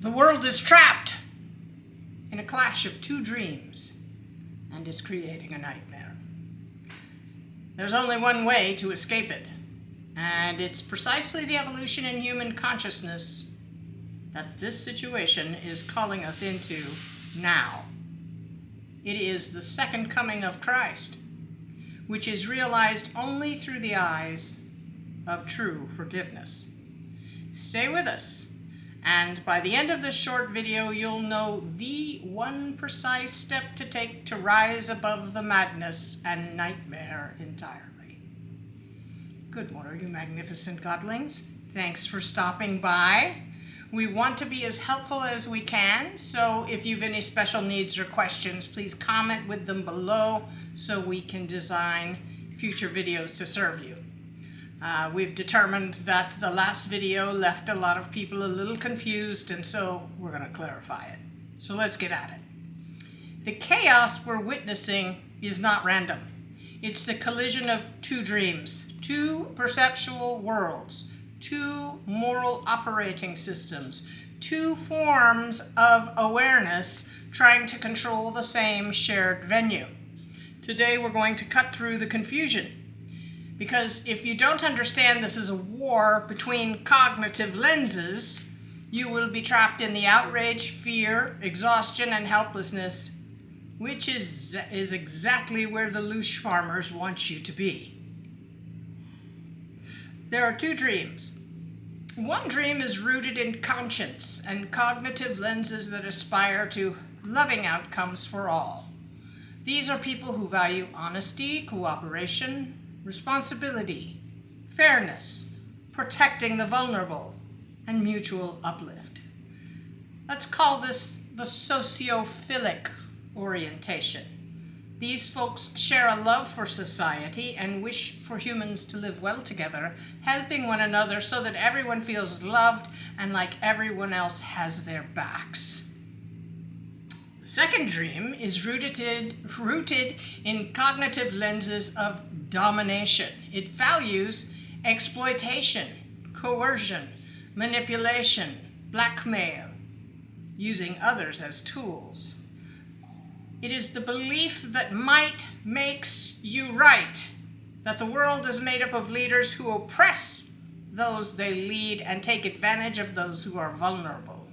The world is trapped in a clash of two dreams, and it's creating a nightmare. There's only one way to escape it, and it's precisely the evolution in human consciousness that this situation is calling us into now. It is the second coming of Christ, which is realized only through the eyes of true forgiveness. Stay with us, and by the end of this short video, you'll know the one precise step to take to rise above the madness and nightmare entirely. Good morning, you magnificent godlings. Thanks for stopping by. We want to be as helpful as we can, so if you've any special needs or questions, please comment with them below so we can design future videos to serve you. We've determined that the last video left a lot of people a little confused, and so we're going to clarify it. So let's get at it. The chaos we're witnessing is not random. It's the collision of two dreams, two perceptual worlds, two moral operating systems, two forms of awareness trying to control the same shared venue. Today we're going to cut through the confusion, because if you don't understand this is a war between cognitive lenses, you will be trapped in the outrage, fear, exhaustion, and helplessness, which is exactly where the Lush farmers want you to be. There are two dreams. One dream is rooted in conscience and cognitive lenses that aspire to loving outcomes for all. These are people who value honesty, cooperation, responsibility, fairness, protecting the vulnerable, and mutual uplift. Let's call this the sociophilic orientation. These folks share a love for society and wish for humans to live well together, helping one another so that everyone feels loved and like everyone else has their backs. The second dream is rooted in cognitive lenses of domination. It values exploitation, coercion, manipulation, blackmail, using others as tools. It is the belief that might makes you right, that the world is made up of leaders who oppress those they lead and take advantage of those who are vulnerable,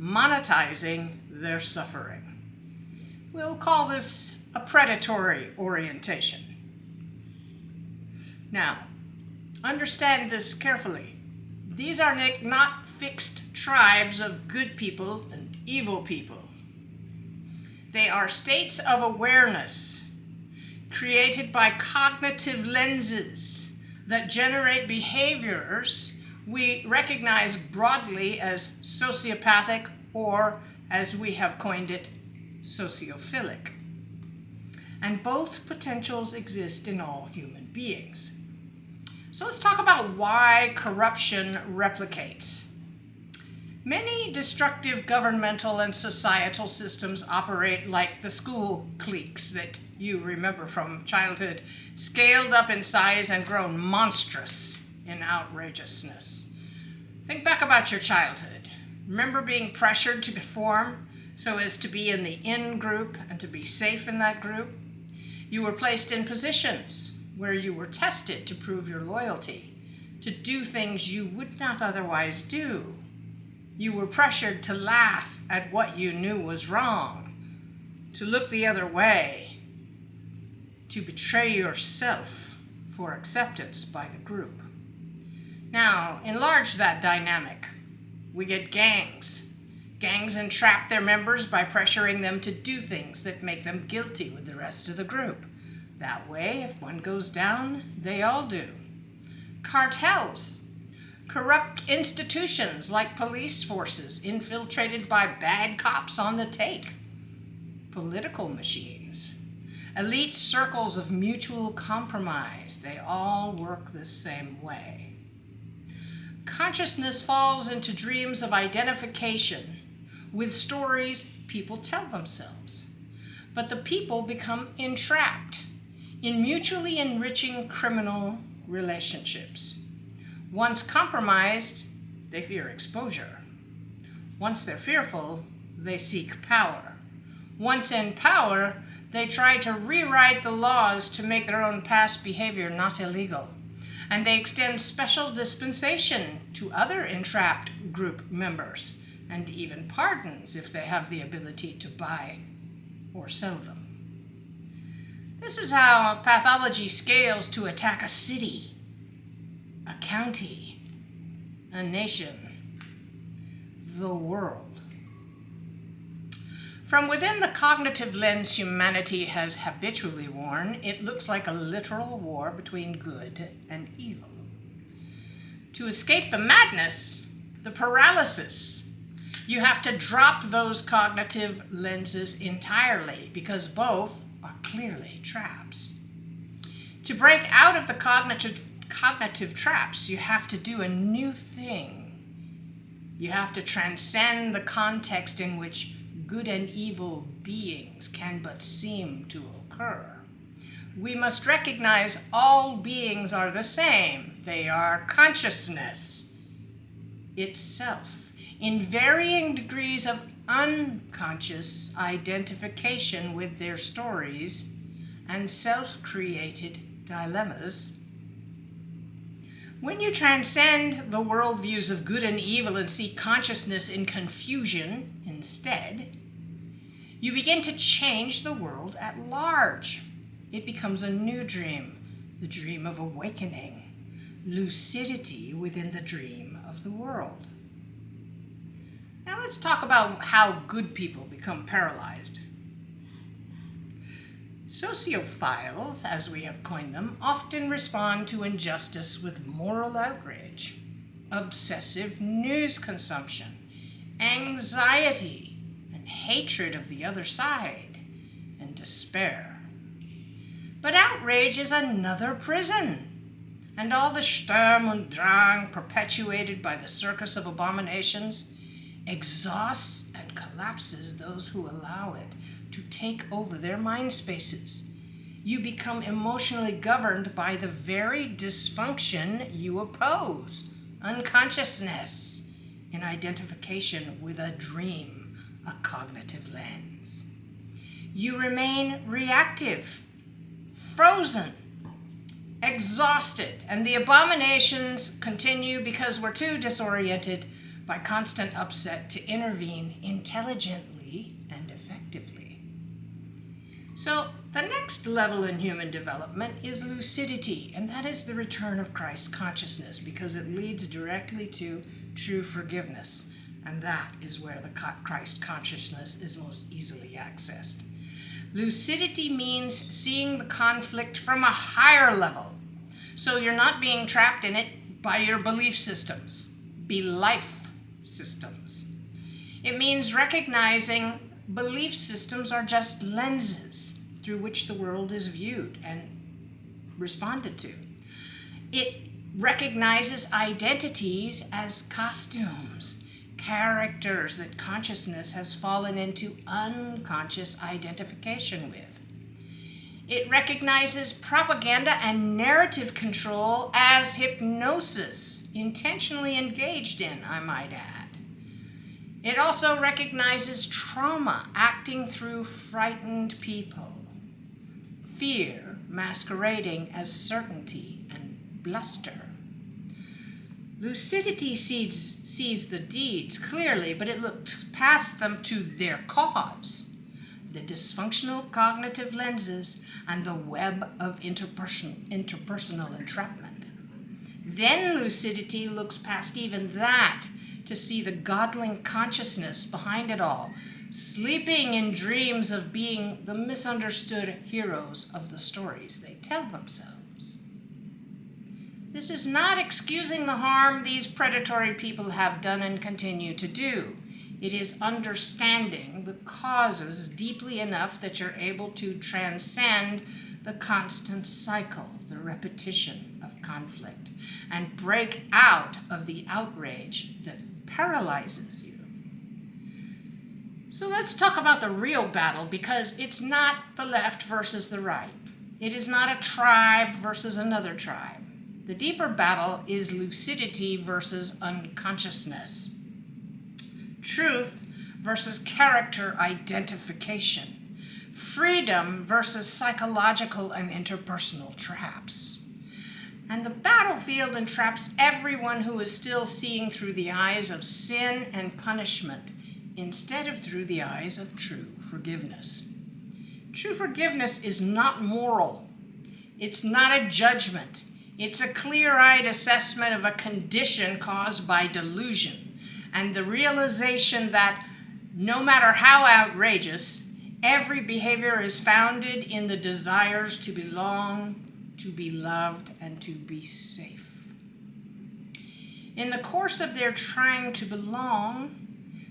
monetizing their suffering. We'll call this a predatory orientation. Now, understand this carefully. These are not fixed tribes of good people and evil people. They are states of awareness created by cognitive lenses that generate behaviors we recognize broadly as sociopathic, or as we have coined it, sociophilic. And both potentials exist in all human beings. So let's talk about why corruption replicates. Many destructive governmental and societal systems operate like the school cliques that you remember from childhood, scaled up in size and grown monstrous in outrageousness. Think back about your childhood. Remember being pressured to conform so as to be in the in group and to be safe in that group? You were placed in positions where you were tested to prove your loyalty, to do things you would not otherwise do. You were pressured to laugh at what you knew was wrong, to look the other way, to betray yourself for acceptance by the group. Now, enlarge that dynamic. We get gangs. Gangs entrap their members by pressuring them to do things that make them guilty with the rest of the group. That way, if one goes down, they all do. Cartels. Corrupt institutions like police forces infiltrated by bad cops on the take. Political machines. Elite circles of mutual compromise. They all work the same way. Consciousness falls into dreams of identification with stories people tell themselves. But the people become entrapped in mutually enriching criminal relationships. Once compromised, they fear exposure. Once they're fearful, they seek power. Once in power, they try to rewrite the laws to make their own past behavior not illegal. And they extend special dispensation to other entrapped group members, and even pardons if they have the ability to buy or sell them. This is how pathology scales to attack a city, a county, a nation, the world. From within the cognitive lens humanity has habitually worn, it looks like a literal war between good and evil. To escape the madness, the paralysis, you have to drop those cognitive lenses entirely, because both are clearly traps. To break out of the cognitive traps, you have to do a new thing. You have to transcend the context in which good and evil beings can but seem to occur. We must recognize all beings are the same. They are consciousness itself, in varying degrees of unconscious identification with their stories and self-created dilemmas. When you transcend the worldviews of good and evil and see consciousness in confusion instead, you begin to change the world at large. It becomes a new dream, the dream of awakening, lucidity within the dream of the world. Now let's talk about how good people become paralyzed. Sociophiles, as we have coined them, often respond to injustice with moral outrage, obsessive news consumption, anxiety, and hatred of the other side, and despair. But outrage is another prison, and all the Sturm und Drang perpetuated by the Circus of Abominations exhausts and collapses those who allow it to take over their mind spaces. You become emotionally governed by the very dysfunction you oppose, unconsciousness, in identification with a dream, a cognitive lens. You remain reactive, frozen, exhausted, and the abominations continue because we're too disoriented by constant upset to intervene intelligently and effectively. So the next level in human development is lucidity, and that is the return of Christ consciousness, because it leads directly to true forgiveness, and that is where the Christ consciousness is most easily accessed. Lucidity means seeing the conflict from a higher level, so you're not being trapped in it by your belief systems, belief systems. It means recognizing belief systems are just lenses through which the world is viewed and responded to. It recognizes identities as costumes, characters that consciousness has fallen into unconscious identification with. It recognizes propaganda and narrative control as hypnosis, intentionally engaged in, I might add. It also recognizes trauma acting through frightened people, fear masquerading as certainty and bluster. Lucidity sees the deeds clearly, but it looks past them to their cause, the dysfunctional cognitive lenses and the web of interpersonal entrapment. Then lucidity looks past even that to see the godling consciousness behind it all, sleeping in dreams of being the misunderstood heroes of the stories they tell themselves. This is not excusing the harm these predatory people have done and continue to do. It is understanding the causes deeply enough that you're able to transcend the constant cycle, the repetition of conflict, and break out of the outrage that paralyzes you. So let's talk about the real battle, because it's not the left versus the right. It is not a tribe versus another tribe. The deeper battle is lucidity versus unconsciousness. truth versus character identification, freedom versus psychological and interpersonal traps. And the battlefield entraps everyone who is still seeing through the eyes of sin and punishment instead of through the eyes of true forgiveness. True forgiveness is not moral. It's not a judgment. It's a clear-eyed assessment of a condition caused by delusion and the realization that no matter how outrageous, every behavior is founded in the desires to belong, to be loved, and to be safe. In the course of their trying to belong,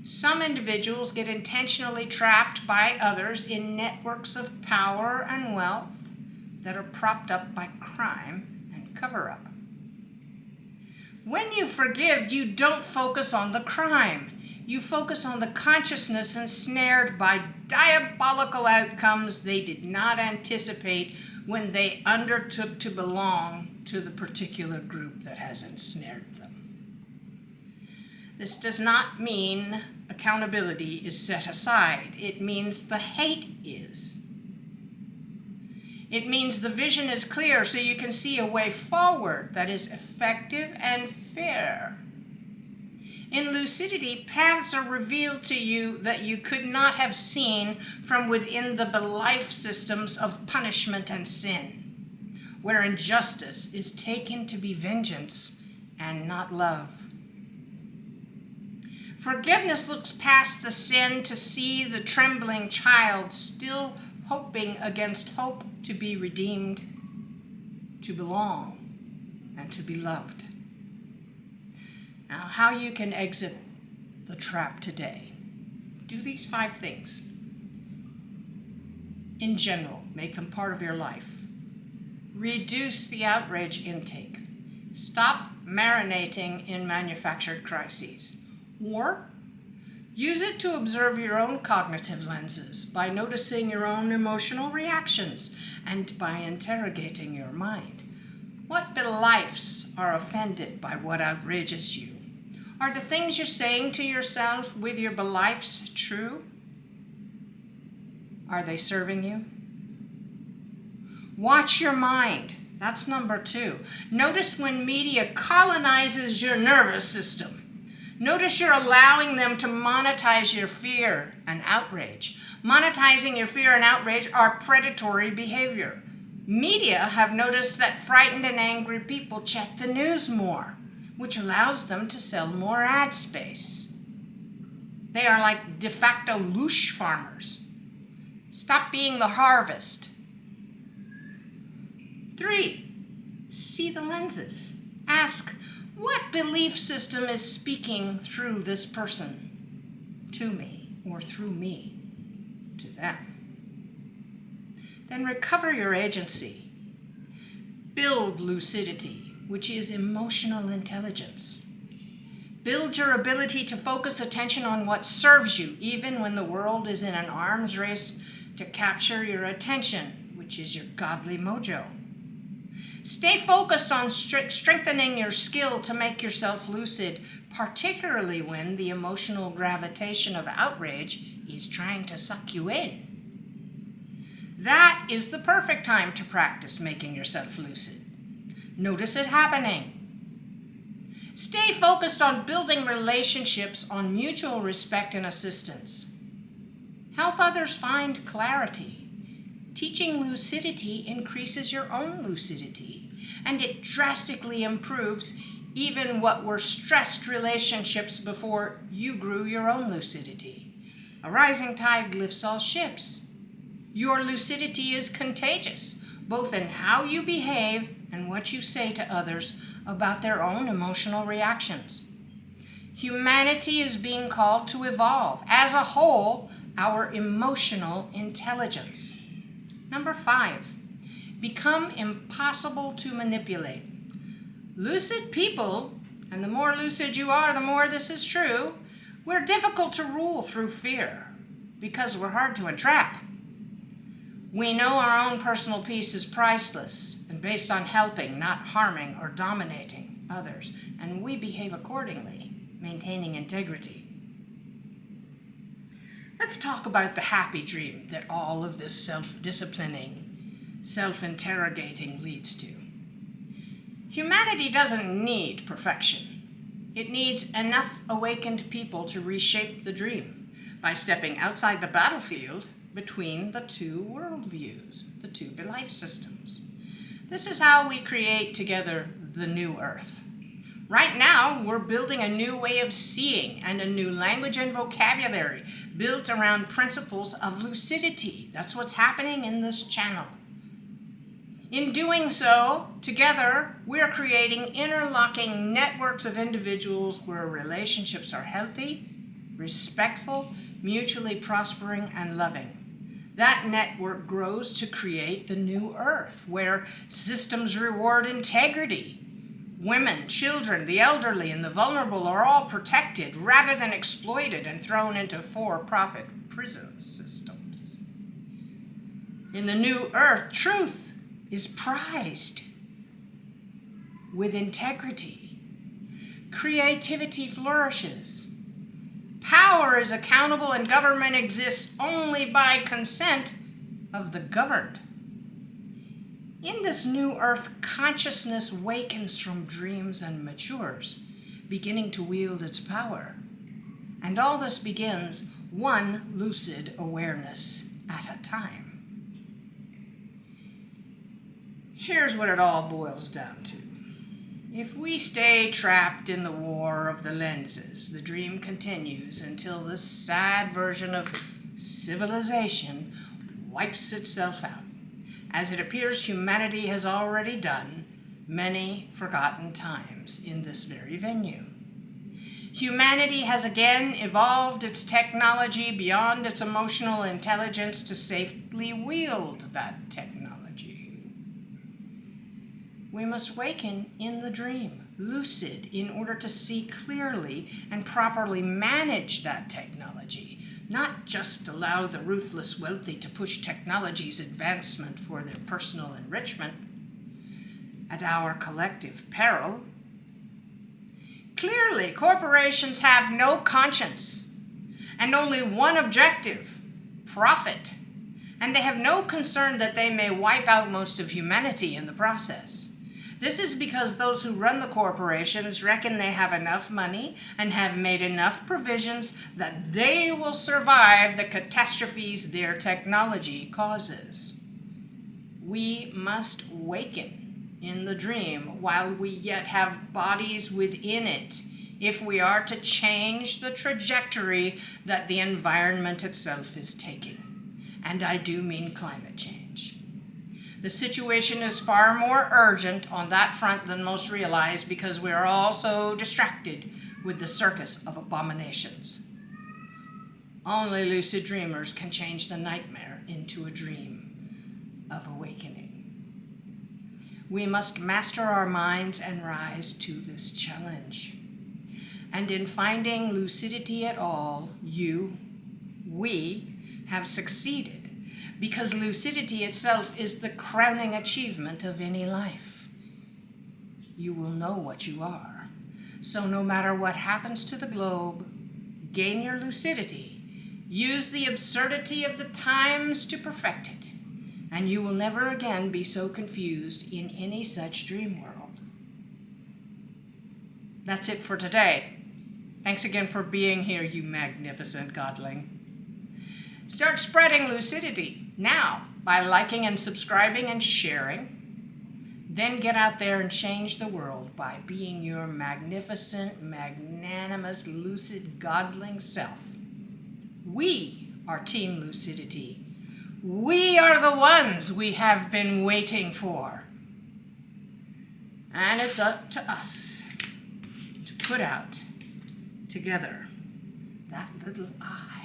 some individuals get intentionally trapped by others in networks of power and wealth that are propped up by crime and cover-up. When you forgive, you don't focus on the crime. You focus on the consciousness ensnared by diabolical outcomes they did not anticipate when they undertook to belong to the particular group that has ensnared them. This does not mean accountability is set aside. It means the hate is. It means the vision is clear so you can see a way forward that is effective and fair. In lucidity, paths are revealed to you that you could not have seen from within the belief systems of punishment and sin, where injustice is taken to be vengeance and not love. Forgiveness looks past the sin to see the trembling child still hoping against hope to be redeemed, to belong, and to be loved. Now, how you can exit the trap today. Do these 5 things. In general, make them part of your life. Reduce the outrage intake. Stop marinating in manufactured crises. Or use it to observe your own cognitive lenses by noticing your own emotional reactions and by interrogating your mind. What beliefs are offended by what outrages you? Are the things you're saying to yourself with your beliefs true? Are they serving you? Watch your mind. That's number 2. Notice when media colonizes your nervous system. Notice you're allowing them to monetize your fear and outrage. Monetizing your fear and outrage are predatory behavior. Media have noticed that frightened and angry people check the news more, which allows them to sell more ad space. They are like de facto loosh farmers. Stop being the harvest. 3, see the lenses. Ask, what belief system is speaking through this person to me or through me to them? Then recover your agency. Build lucidity, which is emotional intelligence. Build your ability to focus attention on what serves you, even when the world is in an arms race to capture your attention, which is your godly mojo. Stay focused on strengthening your skill to make yourself lucid, particularly when the emotional gravitation of outrage is trying to suck you in. That is the perfect time to practice making yourself lucid. Notice it happening. Stay focused on building relationships on mutual respect and assistance. Help others find clarity. Teaching lucidity increases your own lucidity, and it drastically improves even what were stressed relationships before you grew your own lucidity. A rising tide lifts all ships. Your lucidity is contagious, both in how you behave and what you say to others about their own emotional reactions. Humanity is being called to evolve, as a whole, our emotional intelligence. Number 5, become impossible to manipulate. Lucid people, and the more lucid you are, the more this is true, we're difficult to rule through fear because we're hard to entrap. We know our own personal peace is priceless and based on helping, not harming or dominating others, and we behave accordingly, maintaining integrity. Let's talk about the happy dream that all of this self-disciplining, self-interrogating leads to. Humanity doesn't need perfection. It needs enough awakened people to reshape the dream by stepping outside the battlefield between the two worldviews, the two belief systems. This is how we create together the new earth. Right now, we're building a new way of seeing and a new language and vocabulary built around principles of lucidity. That's what's happening in this channel. In doing so, together, we're creating interlocking networks of individuals where relationships are healthy, respectful, mutually prospering, and loving. That network grows to create the new earth, where systems reward integrity. Women, children, the elderly, and the vulnerable are all protected rather than exploited and thrown into for-profit prison systems. In the new earth, truth is prized with integrity. Creativity flourishes. Power is accountable, and government exists only by consent of the governed. In this new earth, consciousness wakens from dreams and matures, beginning to wield its power. And all this begins one lucid awareness at a time. Here's what it all boils down to. If we stay trapped in the war of the lenses, the dream continues until this sad version of civilization wipes itself out. As it appears humanity has already done many forgotten times in this very venue. Humanity has again evolved its technology beyond its emotional intelligence to safely wield that technology. We must waken in the dream, lucid, in order to see clearly and properly manage that technology. Not just allow the ruthless wealthy to push technology's advancement for their personal enrichment at our collective peril. Clearly, corporations have no conscience and only one objective, profit, and they have no concern that they may wipe out most of humanity in the process. This is because those who run the corporations reckon they have enough money and have made enough provisions that they will survive the catastrophes their technology causes. We must waken in the dream while we yet have bodies within it if we are to change the trajectory that the environment itself is taking. And I do mean climate change. The situation is far more urgent on that front than most realize because we are all so distracted with the circus of abominations. Only lucid dreamers can change the nightmare into a dream of awakening. We must master our minds and rise to this challenge. And in finding lucidity at all, we have succeeded. Because lucidity itself is the crowning achievement of any life. You will know what you are. So no matter what happens to the globe, gain your lucidity. Use the absurdity of the times to perfect it. And you will never again be so confused in any such dream world. That's it for today. Thanks again for being here, you magnificent godling. Start spreading lucidity now by liking and subscribing and sharing. Then get out there and change the world by being your magnificent, magnanimous, lucid, godling self. We are Team Lucidity. We are the ones we have been waiting for. And it's up to us to put out together that little eye.